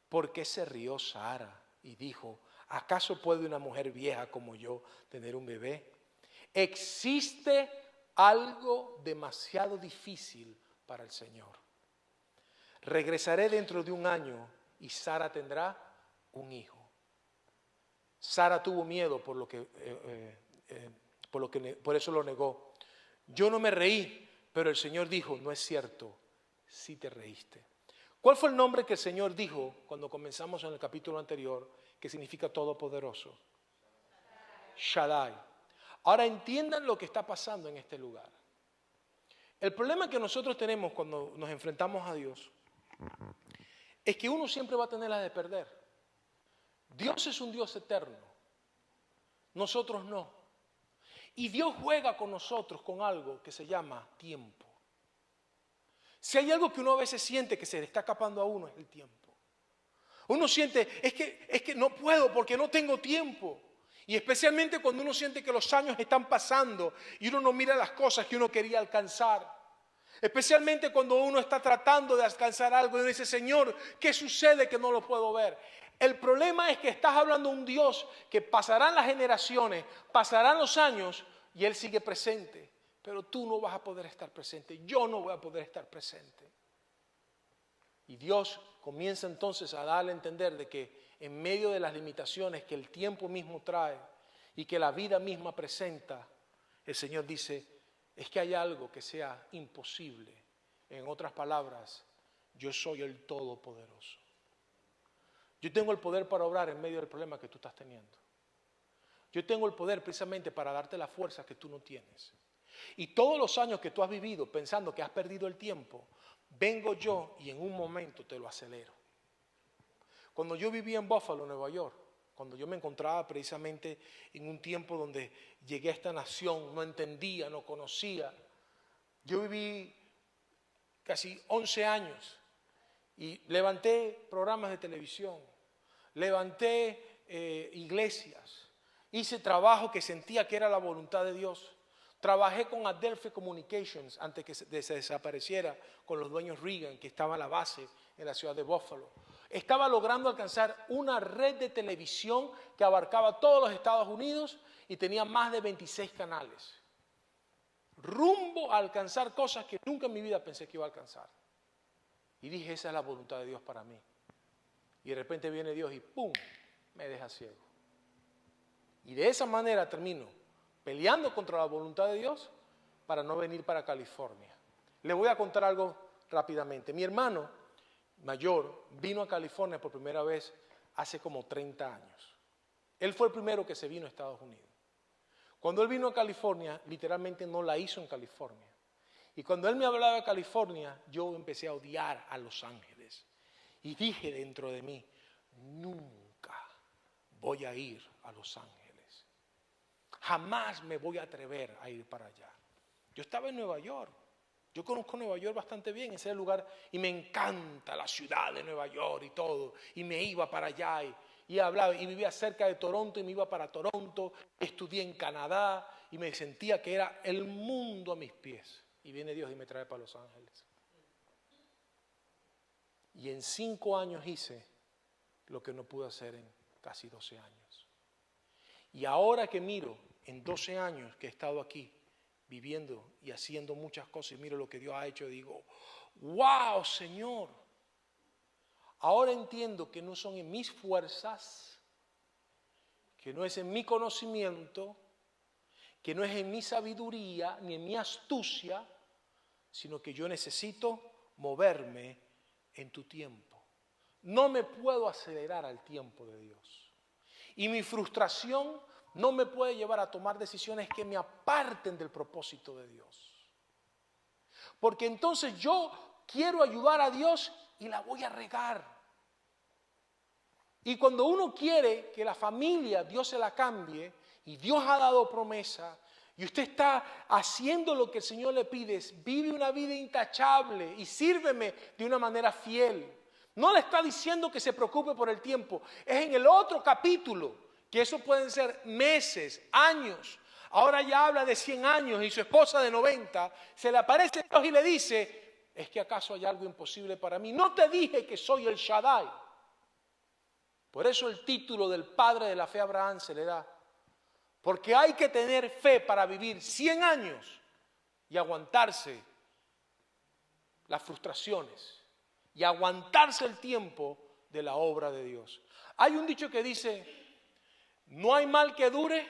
¿por qué se rió Sara? Y dijo, ¿acaso puede una mujer vieja como yo tener un bebé? Existe algo demasiado difícil para el Señor. Regresaré dentro de un año y Sara tendrá un hijo. Sara tuvo miedo por eso lo negó. Yo no me reí, pero el Señor dijo, no es cierto, sí te reíste. ¿Cuál fue el nombre que el Señor dijo cuando comenzamos en el capítulo anterior, que significa todopoderoso? Shaddai. Ahora entiendan lo que está pasando en este lugar. El problema que nosotros tenemos cuando nos enfrentamos a Dios es que uno siempre va a tener la de perder. Dios es un Dios eterno, nosotros no. Y Dios juega con nosotros con algo que se llama tiempo. Si hay algo que uno a veces siente que se le está escapando a uno es el tiempo. Uno siente, es que no puedo porque no tengo tiempo. Y especialmente cuando uno siente que los años están pasando y uno no mira las cosas que uno quería alcanzar. Especialmente cuando uno está tratando de alcanzar algo y uno dice, Señor, ¿qué sucede que no lo puedo ver? El problema es que estás hablando de un Dios que pasarán las generaciones, pasarán los años y Él sigue presente. Pero tú no vas a poder estar presente, yo no voy a poder estar presente. Y Dios comienza entonces a darle a entender de que en medio de las limitaciones que el tiempo mismo trae y que la vida misma presenta, el Señor dice, es que hay algo que sea imposible. En otras palabras, yo soy el Todopoderoso. Yo tengo el poder para obrar en medio del problema que tú estás teniendo. Yo tengo el poder precisamente para darte la fuerza que tú no tienes. Y todos los años que tú has vivido pensando que has perdido el tiempo, vengo yo y en un momento te lo acelero. Cuando yo vivía en Buffalo, Nueva York, cuando yo me encontraba precisamente en un tiempo donde llegué a esta nación, no entendía, no conocía, yo viví casi 11 años y levanté programas de televisión, levanté iglesias, hice trabajo que sentía que era la voluntad de Dios. Trabajé con Adelphi Communications antes que se desapareciera con los dueños Reagan, que estaba a la base en la ciudad de Buffalo. Estaba logrando alcanzar una red de televisión que abarcaba todos los Estados Unidos y tenía más de 26 canales. Rumbo a alcanzar cosas que nunca en mi vida pensé que iba a alcanzar. Y dije, esa es la voluntad de Dios para mí. Y de repente viene Dios y ¡pum!, me deja ciego. Y de esa manera termino peleando contra la voluntad de Dios para no venir para California. Le voy a contar algo rápidamente. Mi hermano mayor vino a California por primera vez hace como 30 años. Él fue el primero que se vino a Estados Unidos. Cuando él vino a California, literalmente no la hizo en California. Y cuando él me hablaba de California, yo empecé a odiar a Los Ángeles. Y dije dentro de mí, nunca voy a ir a Los Ángeles. Jamás me voy a atrever a ir para allá. Yo estaba en Nueva York. Yo conozco Nueva York bastante bien, ese lugar, y me encanta la ciudad de Nueva York y todo. Y me iba para allá y hablaba, y vivía cerca de Toronto y me iba para Toronto. Estudié en Canadá y me sentía que era el mundo a mis pies. Y viene Dios y me trae para Los Ángeles. Y en 5 años hice lo que no pude hacer en casi 12 años. Y ahora que miro, en 12 años que he estado aquí, viviendo y haciendo muchas cosas, y miro lo que Dios ha hecho, digo, wow, Señor. Ahora entiendo que no son en mis fuerzas, que no es en mi conocimiento, que no es en mi sabiduría ni en mi astucia, sino que yo necesito moverme en tu tiempo. No me puedo acelerar al tiempo de Dios. Y mi frustración no me puede llevar a tomar decisiones que me aparten del propósito de Dios. Porque entonces yo quiero ayudar a Dios y la voy a regar. Y cuando uno quiere que la familia, Dios se la cambie, y Dios ha dado promesa, y usted está haciendo lo que el Señor le pide, vive una vida intachable y sírveme de una manera fiel. No le está diciendo que se preocupe por el tiempo, es en el otro capítulo, que eso pueden ser meses, años. Ahora ya habla de 100 años y su esposa de 90, se le aparece Dios y le dice, ¿es que acaso hay algo imposible para mí? No te dije que soy el Shaddai. Por eso el título del padre de la fe a Abraham se le da. Porque hay que tener fe para vivir 100 años y aguantarse las frustraciones y aguantarse el tiempo de la obra de Dios. Hay un dicho que dice, no hay mal que dure,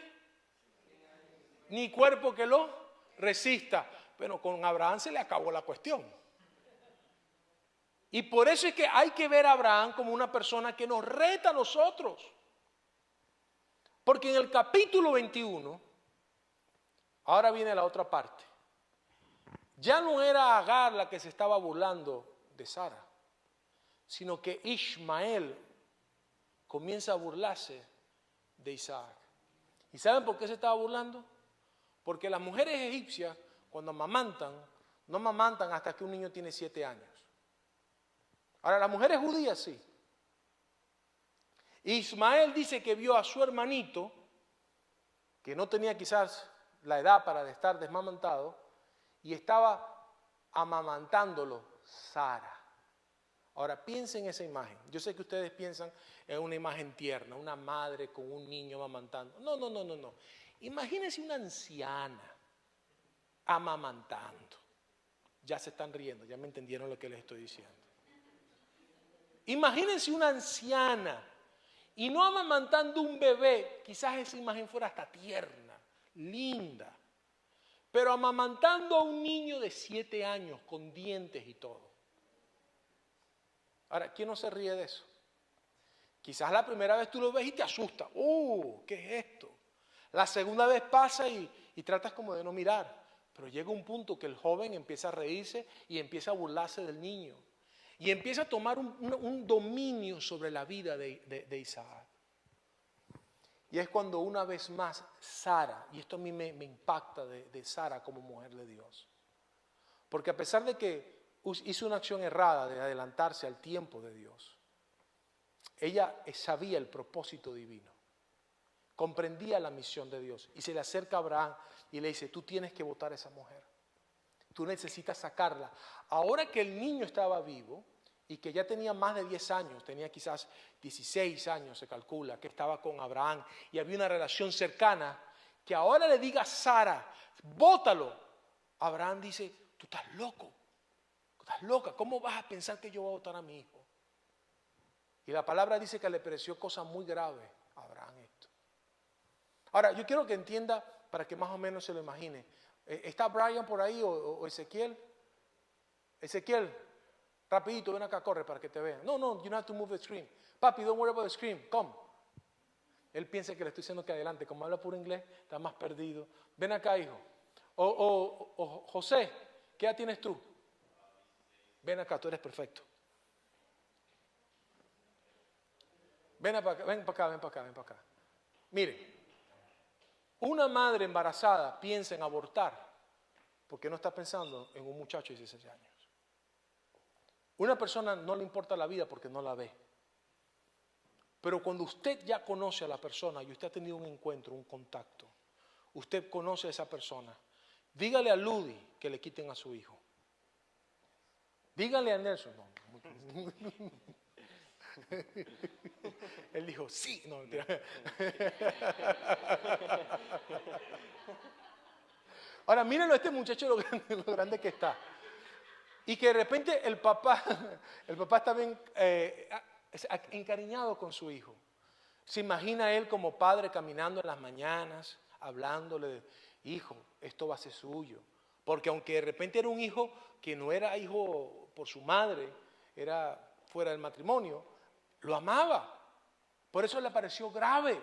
ni cuerpo que lo resista. Pero con Abraham se le acabó la cuestión. Y por eso es que hay que ver a Abraham como una persona que nos reta a nosotros. Porque en el capítulo 21, ahora viene la otra parte. Ya no era Agar la que se estaba burlando de Sara, sino que Ismael comienza a burlarse de Isaac. ¿Y saben por qué se estaba burlando? Porque las mujeres egipcias, cuando amamantan, no amamantan hasta que un niño tiene 7 años. Ahora, las mujeres judías sí. Ismael dice que vio a su hermanito, que no tenía quizás la edad para estar desmamantado, y estaba amamantándolo Sara. Ahora piensen en esa imagen. Yo sé que ustedes piensan en una imagen tierna, una madre con un niño amamantando. No. Imagínense una anciana amamantando. Ya se están riendo, ya me entendieron lo que les estoy diciendo. Imagínense una anciana y no amamantando un bebé. Quizás esa imagen fuera hasta tierna, linda. Pero amamantando a un niño de 7 años con dientes y todo. Ahora, ¿quién no se ríe de eso? Quizás la primera vez tú lo ves y te asusta. ¿Qué es esto? La segunda vez pasa y tratas como de no mirar. Pero llega un punto que el joven empieza a reírse y empieza a burlarse del niño. Y empieza a tomar un dominio sobre la vida de Isaac. Y es cuando una vez más Sara, y esto a mí me impacta de Sara como mujer de Dios. Porque a pesar de que hizo una acción errada de adelantarse al tiempo de Dios, ella sabía el propósito divino. Comprendía la misión de Dios. Y se le acerca a Abraham y le dice, tú tienes que votar a esa mujer. Tú necesitas sacarla. Ahora que el niño estaba vivo y que ya tenía más de 10 años, tenía quizás 16 años, se calcula, que estaba con Abraham y había una relación cercana, que ahora le diga a Sara, bótalo. Abraham dice, tú estás loco, estás loca, ¿cómo vas a pensar que yo voy a votar a mi hijo? Y la palabra dice que le pareció cosa muy grave a Abraham esto. Ahora, yo quiero que entienda, para que más o menos se lo imagine. ¿Está Brian por ahí o Ezequiel? Ezequiel, rapidito, ven acá, corre para que te vean. No, you don't have to move the screen. Papi, don't worry about the screen, come. Él piensa que le estoy diciendo que adelante, como habla puro inglés, está más perdido. Ven acá, hijo. O José, ¿Qué edad tienes tú? Ven acá, tú eres perfecto. Ven para acá, ven para acá, ven para acá, ven para acá. Miren, una madre embarazada piensa en abortar porque no está pensando en un muchacho de 16 años. Una persona no le importa la vida porque no la ve. Pero cuando usted ya conoce a la persona y usted ha tenido un encuentro, un contacto, usted conoce a esa persona, dígale a Ludi que le quiten a su hijo. Dígale a Nelson. No. Él dijo, sí. No, mentira. Ahora, mírenlo a este muchacho lo grande que está. Y que de repente el papá está bien encariñado con su hijo. Se imagina él como padre caminando en las mañanas, hablándole de, hijo, esto va a ser suyo. Porque aunque de repente era un hijo que no era hijo por su madre, era fuera del matrimonio, lo amaba. Por eso le pareció grave.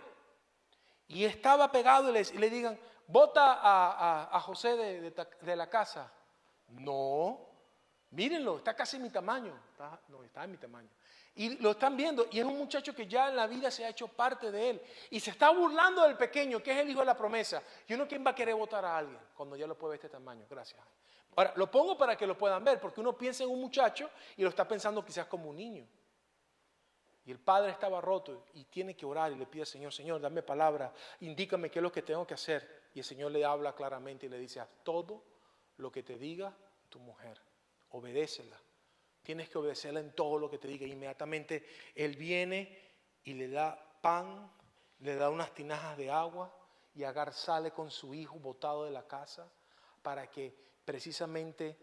Y estaba pegado y le digan, bota a José de la casa. No, mírenlo, está casi mi tamaño. Está en mi tamaño. Y lo están viendo, y es un muchacho que ya en la vida se ha hecho parte de él. Y se está burlando del pequeño, que es el hijo de la promesa. Y uno, ¿quién va a querer votar a alguien cuando ya lo puede ver este tamaño? Gracias. Ahora, lo pongo para que lo puedan ver, porque uno piensa en un muchacho y lo está pensando quizás como un niño. Y el padre estaba roto y tiene que orar y le pide al Señor, Señor, dame palabra, indícame qué es lo que tengo que hacer. Y el Señor le habla claramente y le dice, haz todo lo que te diga tu mujer, obedécela. Tienes que obedecerla en todo lo que te diga. Inmediatamente él viene y le da pan, le da unas tinajas de agua y Agar sale con su hijo botado de la casa para que precisamente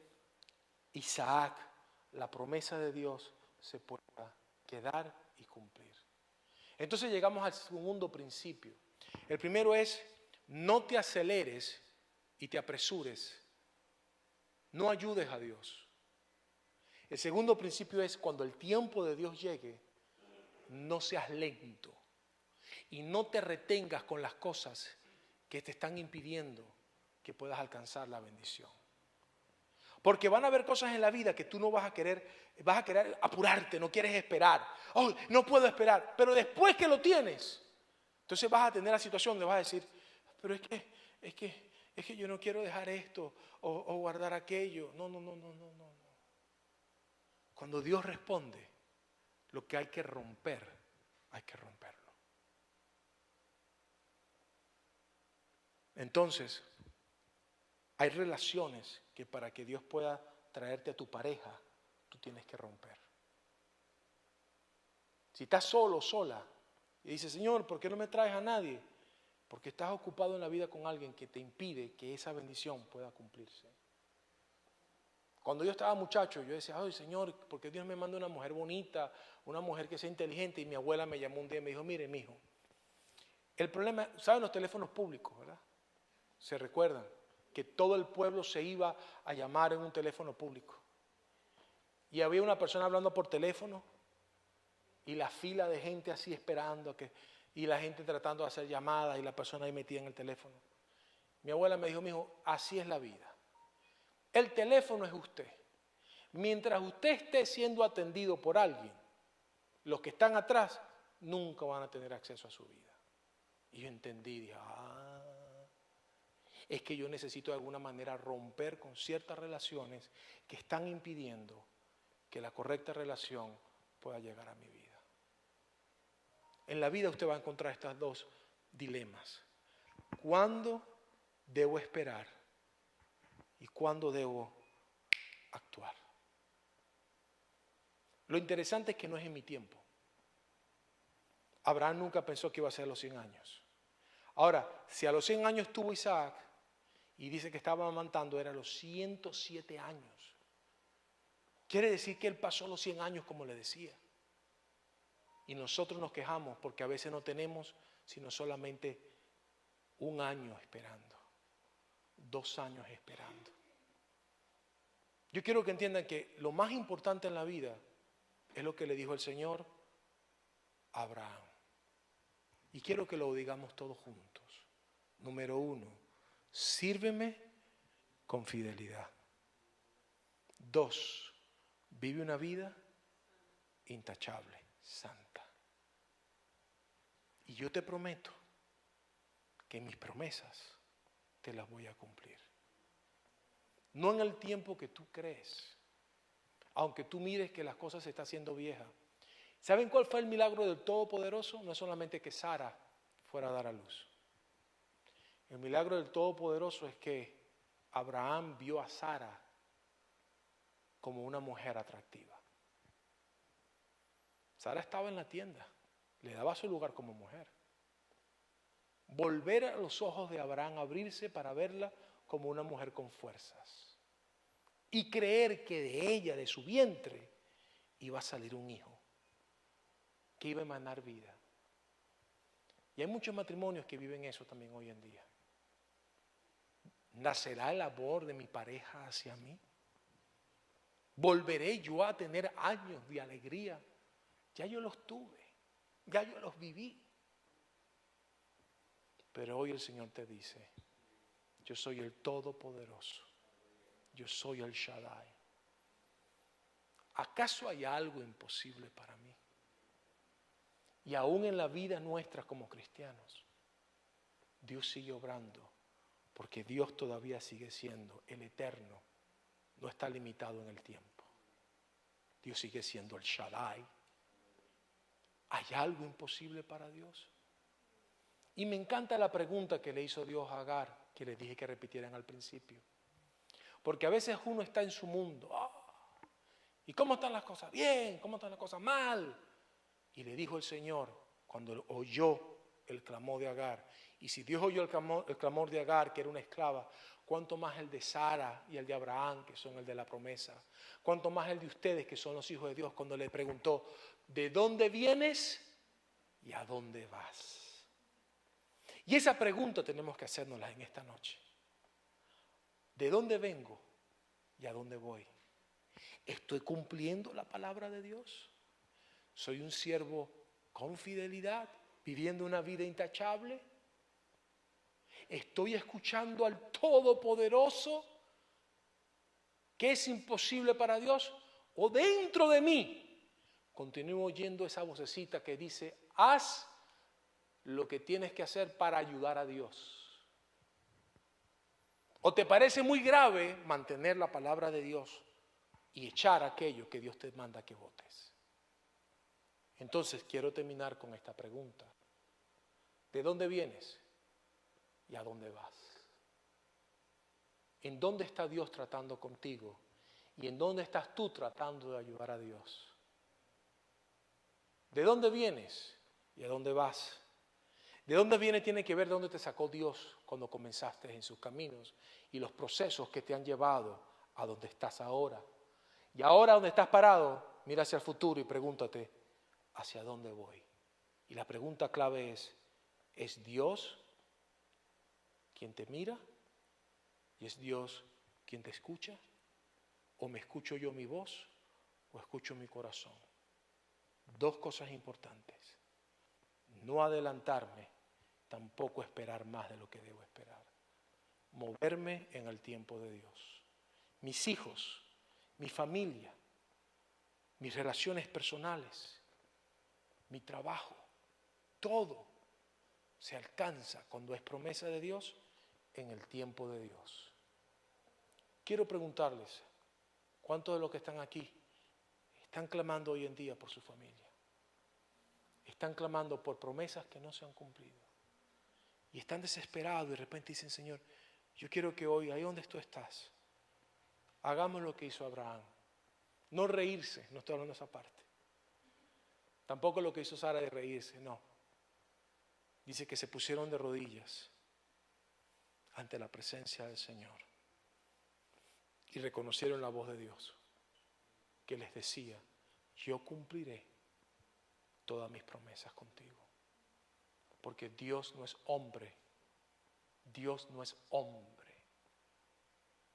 Isaac, la promesa de Dios, se pueda quedar y cumplir. Entonces llegamos al segundo principio. El primero es, no te aceleres y te apresures. No ayudes a Dios. El segundo principio es, cuando el tiempo de Dios llegue, no seas lento y no te retengas con las cosas que te están impidiendo que puedas alcanzar la bendición. Porque van a haber cosas en la vida que tú no vas a querer apurarte, no quieres esperar. Oh, no puedo esperar. Pero después que lo tienes, entonces vas a tener la situación donde vas a decir, pero es que yo no quiero dejar esto o guardar aquello. No. Cuando Dios responde, lo que hay que romper, hay que romperlo. Entonces, hay relaciones que para que Dios pueda traerte a tu pareja, tú tienes que romper. Si estás solo, sola, y dices, Señor, ¿por qué no me traes a nadie? Porque estás ocupado en la vida con alguien que te impide que esa bendición pueda cumplirse. Cuando yo estaba muchacho, yo decía, ay Señor, ¿por qué Dios me manda una mujer bonita, una mujer que sea inteligente? Y mi abuela me llamó un día y me dijo, mire, mijo, el problema, ¿saben los teléfonos públicos, verdad? ¿Se recuerdan? Que todo el pueblo se iba a llamar en un teléfono público. Y había una persona hablando por teléfono y la fila de gente así esperando y la gente tratando de hacer llamadas y la persona ahí metida en el teléfono. Mi abuela me dijo, mijo, así es la vida. El teléfono es usted. Mientras usted esté siendo atendido por alguien, los que están atrás nunca van a tener acceso a su vida. Y yo entendí, dije, es que yo necesito de alguna manera romper con ciertas relaciones que están impidiendo que la correcta relación pueda llegar a mi vida. En la vida usted va a encontrar estos dos dilemas. ¿Cuándo debo esperar? ¿Y cuándo debo actuar? Lo interesante es que no es en mi tiempo. Abraham nunca pensó que iba a ser a los 100 años. Ahora, si a los 100 años tuvo Isaac y dice que estaba amamantando, era a los 107 años. Quiere decir que él pasó los 100 años como le decía. Y nosotros nos quejamos porque a veces no tenemos sino solamente 1 año esperando, 2 años esperando. Yo quiero que entiendan que lo más importante en la vida es lo que le dijo el Señor a Abraham. Y quiero que lo digamos todos juntos. Número 1, sírveme con fidelidad. 2, vive una vida intachable, santa. Y yo te prometo que mis promesas te las voy a cumplir. No en el tiempo que tú crees, aunque tú mires que las cosas se están haciendo viejas. ¿Saben cuál fue el milagro del Todopoderoso? No es solamente que Sara fuera a dar a luz. El milagro del Todopoderoso es que Abraham vio a Sara como una mujer atractiva. Sara estaba en la tienda, le daba su lugar como mujer. Volver a los ojos de Abraham, abrirse para verla como una mujer con fuerzas. Y creer que de ella, de su vientre, iba a salir un hijo, que iba a emanar vida. Y hay muchos matrimonios que viven eso también hoy en día. ¿Nacerá el amor de mi pareja hacia mí? ¿Volveré yo a tener años de alegría? Ya yo los tuve, ya yo los viví. Pero hoy el Señor te dice, yo soy el Todopoderoso, yo soy el Shaddai. ¿Acaso hay algo imposible para mí? Y aún en la vida nuestra como cristianos, Dios sigue obrando, porque Dios todavía sigue siendo el eterno, no está limitado en el tiempo. Dios sigue siendo el Shaddai. ¿Hay algo imposible para Dios? Y me encanta la pregunta que le hizo Dios a Agar, que les dije que repitieran al principio. Porque a veces uno está en su mundo. ¿Y cómo están las cosas? Bien. ¿Cómo están las cosas? Mal. Y le dijo el Señor, cuando oyó el clamor de Agar, y si Dios oyó el clamor de Agar, que era una esclava, cuánto más el de Sara y el de Abraham, que son el de la promesa, cuánto más el de ustedes, que son los hijos de Dios, cuando le preguntó, ¿de dónde vienes y a dónde vas? Y esa pregunta tenemos que hacérnosla en esta noche. ¿De dónde vengo y a dónde voy? ¿Estoy cumpliendo la palabra de Dios? ¿Soy un siervo con fidelidad, viviendo una vida intachable? ¿Estoy escuchando al Todopoderoso, que es imposible para Dios? ¿O dentro de mí continúo oyendo esa vocecita que dice, haz lo que tienes que hacer para ayudar a Dios? ¿O te parece muy grave mantener la palabra de Dios y echar aquello que Dios te manda que votes? Entonces quiero terminar con esta pregunta. ¿De dónde vienes y a dónde vas? ¿En dónde está Dios tratando contigo? ¿Y en dónde estás tú tratando de ayudar a Dios? ¿De dónde vienes y a dónde vas? ¿De dónde viene? Tiene que ver de dónde te sacó Dios cuando comenzaste en sus caminos y los procesos que te han llevado a donde estás ahora. Y ahora donde estás parado, mira hacia el futuro y pregúntate, ¿hacia dónde voy? Y la pregunta clave ¿es Dios quien te mira? ¿Y es Dios quien te escucha? ¿O me escucho yo mi voz o escucho mi corazón? Dos cosas importantes. No adelantarme, tampoco esperar más de lo que debo esperar. Moverme en el tiempo de Dios. Mis hijos, mi familia, mis relaciones personales, mi trabajo, todo se alcanza cuando es promesa de Dios en el tiempo de Dios. Quiero preguntarles, ¿cuántos de los que están aquí están clamando hoy en día por su familia? Están clamando por promesas que no se han cumplido. Y están desesperados y de repente dicen, Señor, yo quiero que hoy, ahí donde tú estás, hagamos lo que hizo Abraham. No reírse, no estoy hablando de esa parte. Tampoco lo que hizo Sara de reírse, no. Dice que se pusieron de rodillas ante la presencia del Señor y reconocieron la voz de Dios que les decía, yo cumpliré todas mis promesas contigo. Porque Dios no es hombre. Dios no es hombre.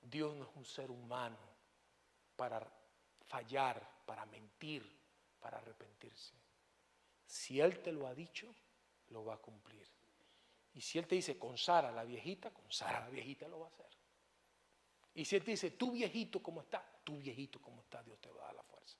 Dios no es un ser humano para fallar, para mentir, para arrepentirse. Si Él te lo ha dicho, lo va a cumplir. Y si Él te dice con Sara la viejita, con Sara la viejita lo va a hacer. Y si Él te dice tú viejito, ¿cómo estás? tú viejito como estás, Dios te va a dar la fuerza.